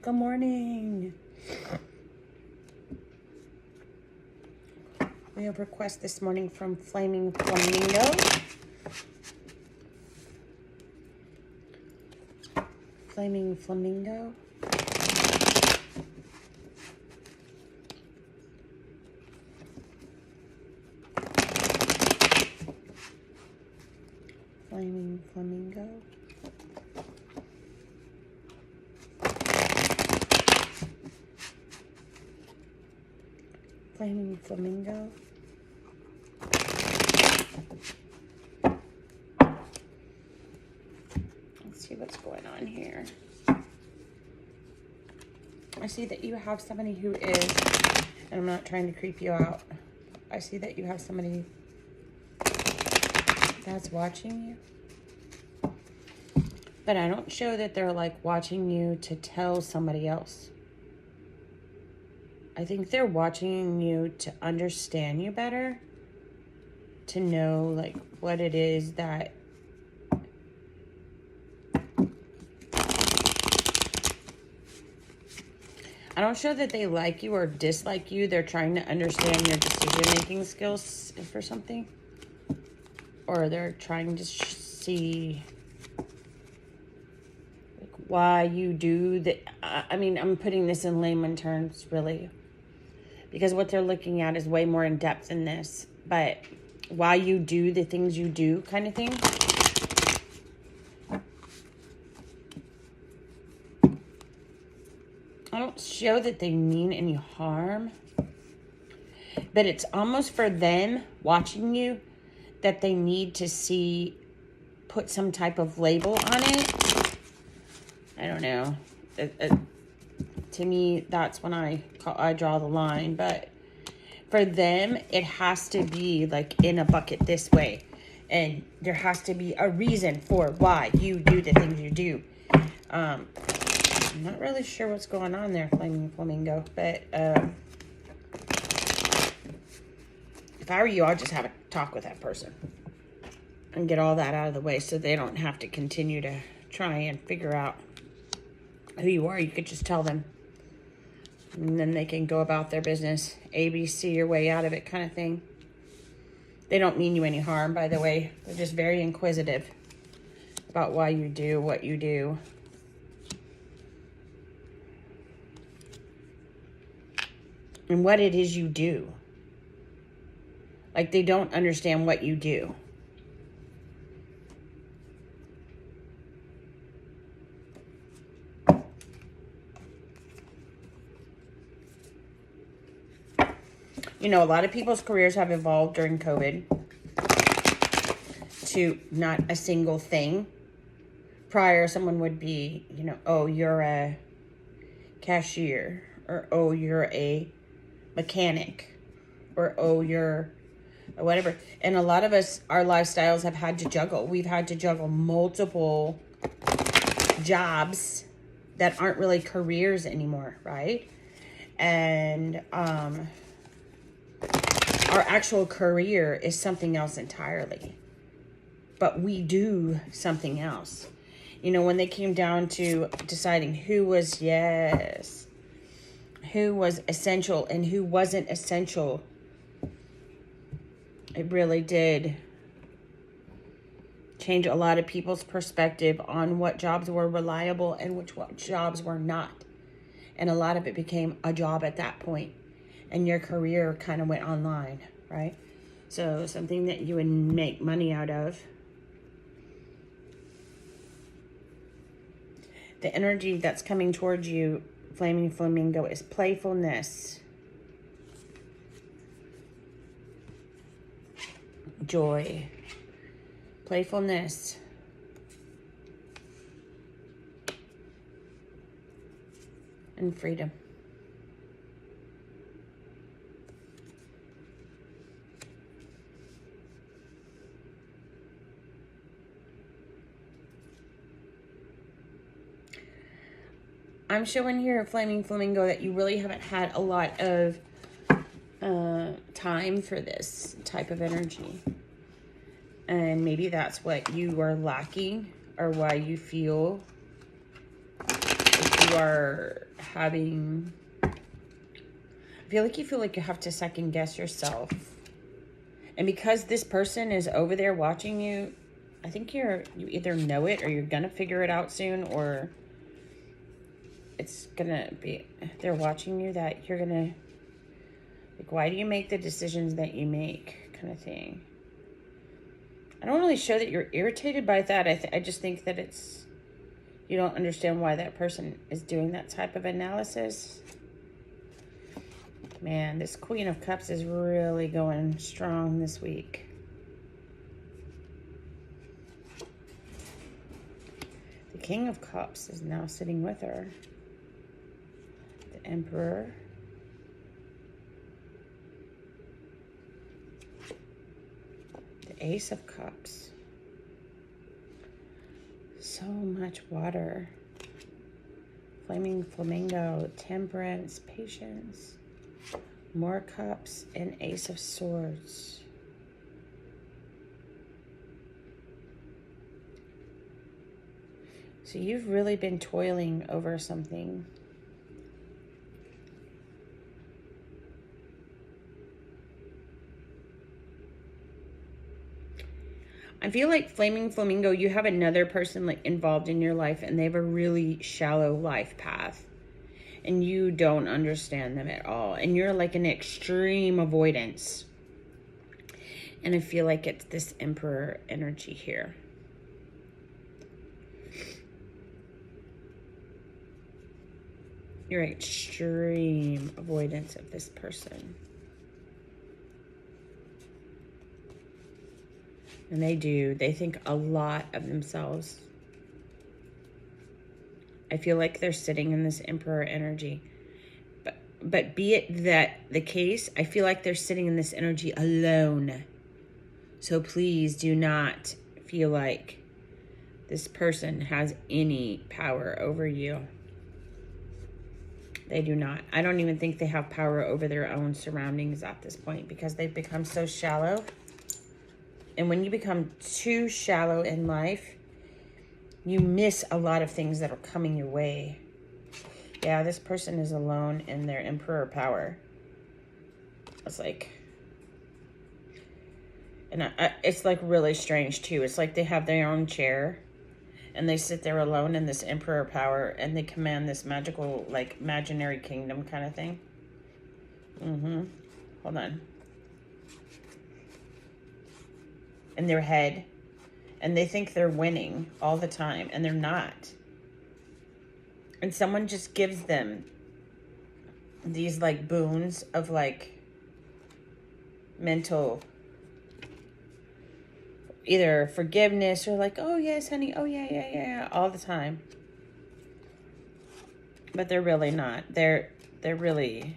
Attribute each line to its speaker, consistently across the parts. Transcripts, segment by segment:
Speaker 1: Good morning. We have a request this morning from Flaming Flamingo. Flaming Flamingo. Flaming Flamingo. Flaming Flamingo. Let's see what's going on here. I see that you have somebody who is, and I'm not trying to creep you out. I see that you have somebody that's watching you. But I don't show that they're like watching you to tell somebody else. I think they're watching you to understand you better, to know like what it is that I don't show that they like you or dislike you. They're trying to understand your decision-making skills for something. Or they're trying to see like, why you do the... I mean, I'm putting this in layman terms, really. Because what they're looking at is way more in-depth than this. But why you do the things you do kind of thing. I don't show that they mean any harm, but it's almost for them watching you that they need to see, put some type of label on it. I don't know. To me, that's when I draw the line, but for them, it has to be like in a bucket this way. And there has to be a reason for why you do the things you do. I'm not really sure what's going on there, Flaming Flamingo, but if I were you, I'd just have a talk with that person and get all that out of the way so they don't have to continue to try and figure out who you are. You could just tell them, and then they can go about their business, ABC your way out of it kind of thing. They don't mean you any harm, by the way. They're just very inquisitive about why you do what you do. And what it is you do. Like they don't understand what you do. You know, a lot of people's careers have evolved during COVID to not a single thing. Prior, someone would be, you know, oh, you're a cashier, or oh, you're a mechanic, or oh, you're whatever. And a lot of us, our lifestyles have had to juggle. We've had to juggle multiple jobs that aren't really careers anymore, right? And our actual career is something else entirely. But we do something else. You know, when they came down to deciding who was, who was essential and who wasn't essential, it really did change a lot of people's perspective on what jobs were reliable and which jobs were not. And a lot of it became a job at that point. And your career kind of went online, right? So something that you would make money out of. The energy that's coming towards you, Flaming Flamingo, is playfulness, joy, playfulness, and freedom. I'm showing here, Flaming Flamingo, that you really haven't had a lot of time for this type of energy. And maybe that's what you are lacking, or why you feel like are having... I feel like you have to second guess yourself. And because this person is over there watching you, I think you either know it or you're going to figure it out soon, or it's going to be, they're watching you that you're going to, like, why do you make the decisions that you make, kind of thing. I don't really show that you're irritated by that. I just think that it's, you don't understand why that person is doing that type of analysis. Man, this Queen of Cups is really going strong this week. The King of Cups is now sitting with her. The Emperor. The Ace of Cups. So much water. Flaming Flamingo. Temperance. Patience. More Cups and Ace of Swords. So you've really been toiling over something. I feel like Flaming Flamingo, you have another person like involved in your life and they have a really shallow life path. And you don't understand them at all. And you're like an extreme avoidance. And I feel like it's this Emperor energy here. You're extreme avoidance of this person. And they think a lot of themselves. I feel like they're sitting in this Emperor energy. But be it that the case, I feel like they're sitting in this energy alone. So please do not feel like this person has any power over you. They do not. I don't even think they have power over their own surroundings at this point because they've become so shallow. And when you become too shallow in life, you miss a lot of things that are coming your way. Yeah, this person is alone in their Emperor power. It's like... And it's like really strange too. It's like they have their own chair and they sit there alone in this Emperor power and they command this magical, like, imaginary kingdom kind of thing. Hold on. In their head. And they think they're winning all the time and they're not. And someone just gives them these like boons of like mental either forgiveness or like, oh yes, honey, oh yeah, all the time. But they're really not. They're really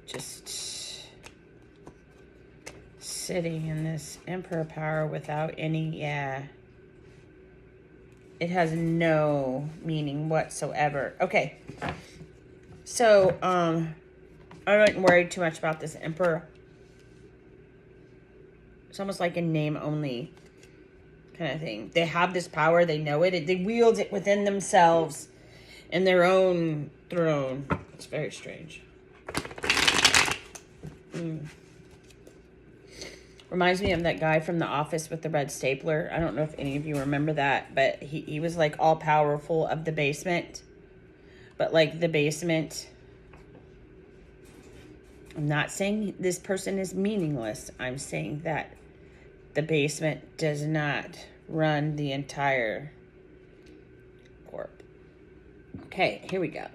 Speaker 1: just sitting in this Emperor power without any, it has no meaning whatsoever. Okay. So, I don't worry too much about this Emperor. It's almost like a name only kind of thing. They have this power. They know it. They wield it within themselves in their own throne. It's very strange. Reminds me of that guy from The Office with the red stapler. I don't know if any of you remember that, but he was like all powerful of the basement. But like the basement, I'm not saying this person is meaningless. I'm saying that the basement does not run the entire corp. Okay, here we go.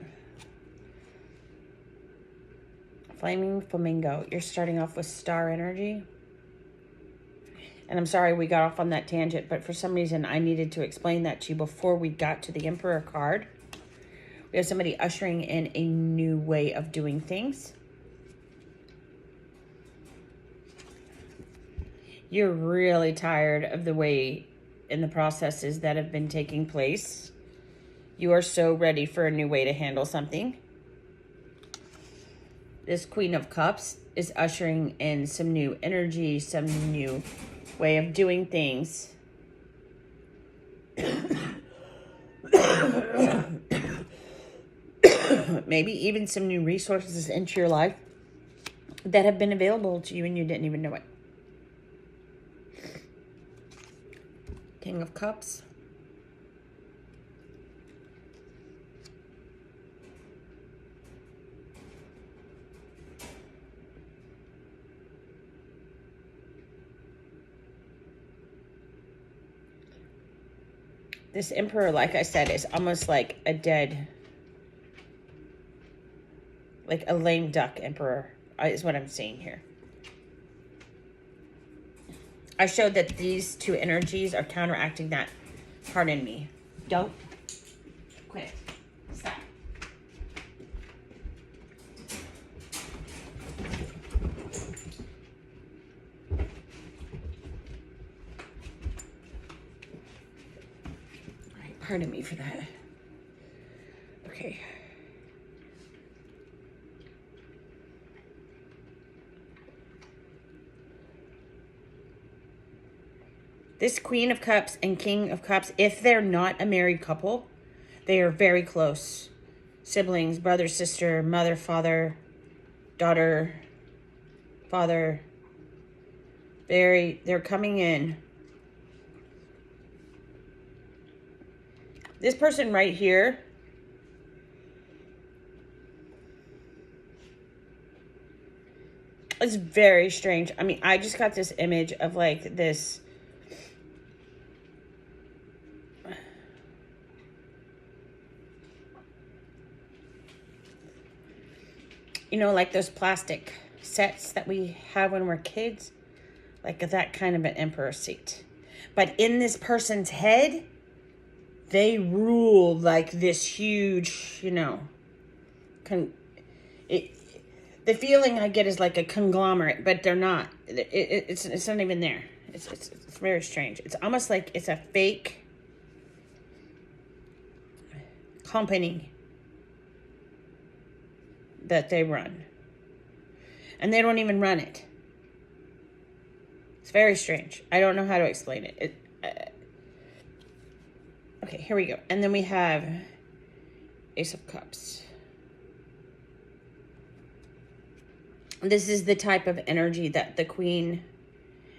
Speaker 1: Flaming Flamingo. You're starting off with star energy. And I'm sorry we got off on that tangent, but for some reason I needed to explain that to you before we got to the Emperor card. We have somebody ushering in a new way of doing things. You're really tired of the way and the processes that have been taking place. You are so ready for a new way to handle something. This Queen of Cups is ushering in some new energy, some new way of doing things. maybe even some new resources into your life that have been available to you and you didn't even know it. King of Cups. This Emperor, like I said, is almost like a dead, like a lame duck Emperor, is what I'm seeing here. I showed that these two energies are counteracting that. Pardon me. Don't. Quit. Stop. All right, pardon me for that. Okay. This Queen of Cups and King of Cups, if they're not a married couple, they are very close. Siblings, brother, sister, mother, father, daughter, father. They're coming in. This person right here, it's very strange. I mean, I just got this image of like this. You know, like those plastic sets that we have when we're kids. Like that kind of an emperor seat. But in this person's head, they rule like this huge, you know, the feeling I get is like a conglomerate, but they're not. It's not even there. It's very strange. It's almost like it's a fake company that they run. And they don't even run it. It's very strange. I don't know how to explain it. Okay, here we go. And then we have Ace of Cups. This is the type of energy that the Queen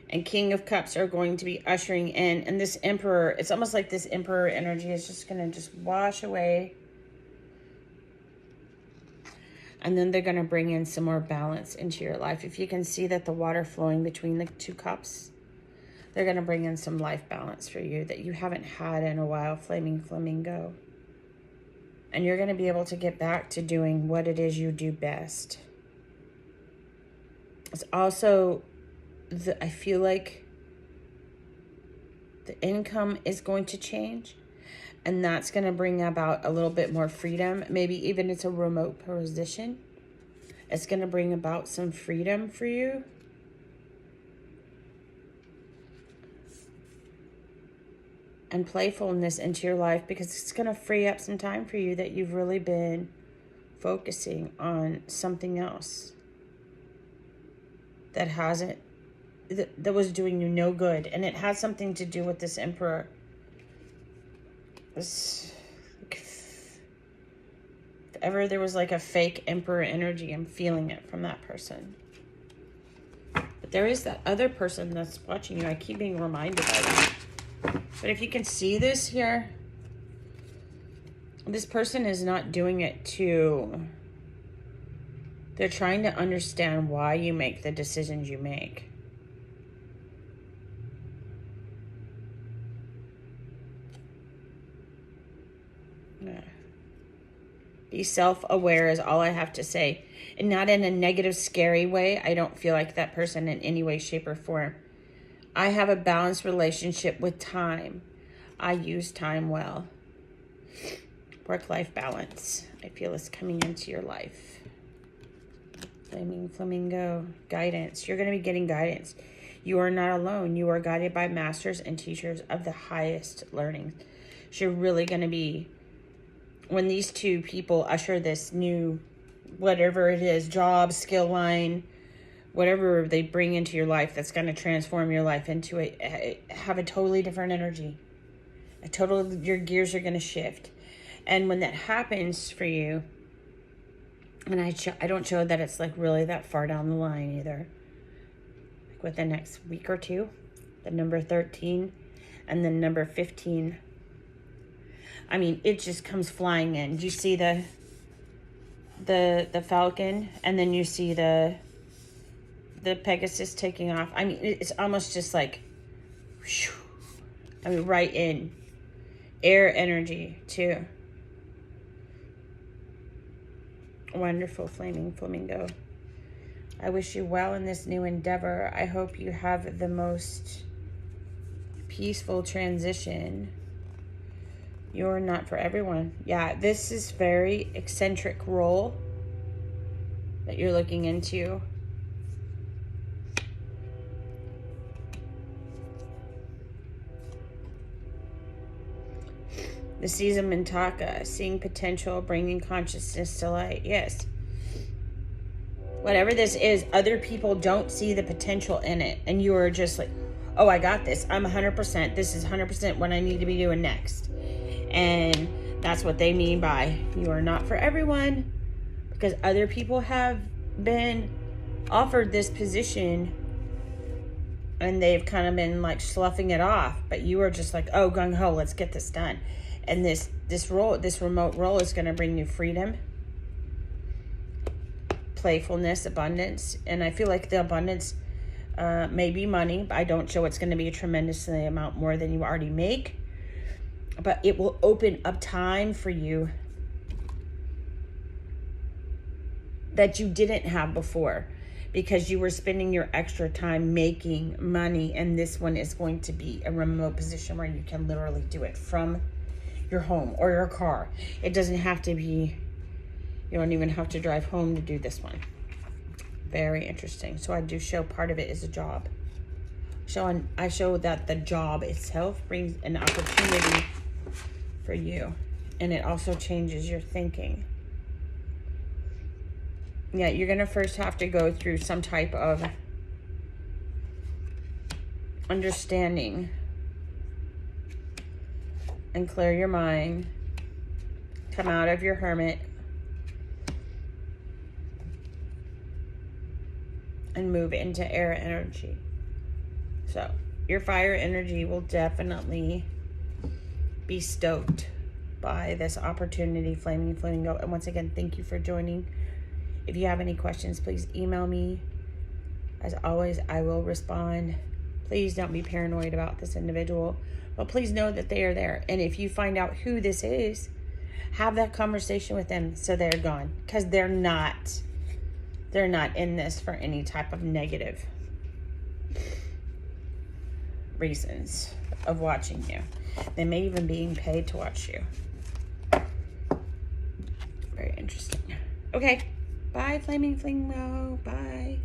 Speaker 1: and King of Cups are going to be ushering in. And this Emperor, it's almost like this Emperor energy is just going to just wash away. And then they're going to bring in some more balance into your life. If you can see that the water flowing between the two cups, they're going to bring in some life balance for you that you haven't had in a while, Flaming Flamingo. And you're going to be able to get back to doing what it is you do best. It's also, I feel like the income is going to change. And that's going to bring about a little bit more freedom. Maybe even it's a remote position. It's going to bring about some freedom for you. And playfulness into your life, because it's going to free up some time for you that you've really been focusing on something else that that was doing you no good. And it has something to do with this Emperor. If ever there was like a fake Emperor energy, I'm feeling it from that person. But there is that other person that's watching you. I keep being reminded of that. But if you can see this here, this person is not doing it they're trying to understand why you make the decisions you make. Be self-aware is all I have to say. And not in a negative, scary way. I don't feel like that person in any way, shape, or form. I have a balanced relationship with time. I use time well. Work-life balance, I feel, is coming into your life. Flaming Flamingo, guidance. You're going to be getting guidance. You are not alone. You are guided by masters and teachers of the highest learning. So you're really going to be, when these two people usher this new, whatever it is, job, skill line, whatever they bring into your life that's going to transform your life into have a totally different energy. Your gears are going to shift. And when that happens for you, And I don't show that it's like really that far down the line either. Like with the next week or two, the number 13 and then number 15. I mean, it just comes flying in. Do you see the Falcon, and then you see the Pegasus taking off? I mean, it's almost just like, whew, I mean, right in. Air energy too. Wonderful flaming flamingo. I wish you well in this new endeavor. I hope you have the most peaceful transition. You're not for everyone. Yeah, this is very eccentric role that you're looking into. The season Mintaka, seeing potential, bringing consciousness to light. Yes. Whatever this is, other people don't see the potential in it. And you are just like, oh, I got this. I'm 100%. This is 100% what I need to be doing next. And that's what they mean by you are not for everyone. Because other people have been offered this position and they've kind of been like sloughing it off. But you are just like, oh, gung-ho, let's get this done. And this remote role is going to bring you freedom, playfulness, abundance. And I feel like the abundance may be money, but I don't show it's going to be a tremendous amount more than you already make. But it will open up time for you that you didn't have before, because you were spending your extra time making money. And this one is going to be a remote position where you can literally do it from your home or your car. It doesn't have to be, you don't even have to drive home to do this one. Very interesting. So I do show part of it is a job. I show that the job itself brings an opportunity for you. And it also changes your thinking. Yeah, you're going to first have to go through some type of understanding and clear your mind. Come out of your hermit and move into air energy. So your fire energy will definitely be stoked by this opportunity, Flaming Flamingo. And once again, thank you for joining. If you have any questions, please email me. As always, I will respond. Please don't be paranoid about this individual, but please know that they are there. And if you find out who this is, have that conversation with them so they're gone, because they're not in this for any type of negative reasons of watching you. They may even be paid to watch you. Very interesting. Okay. Bye, Flaming Flamingo. Bye.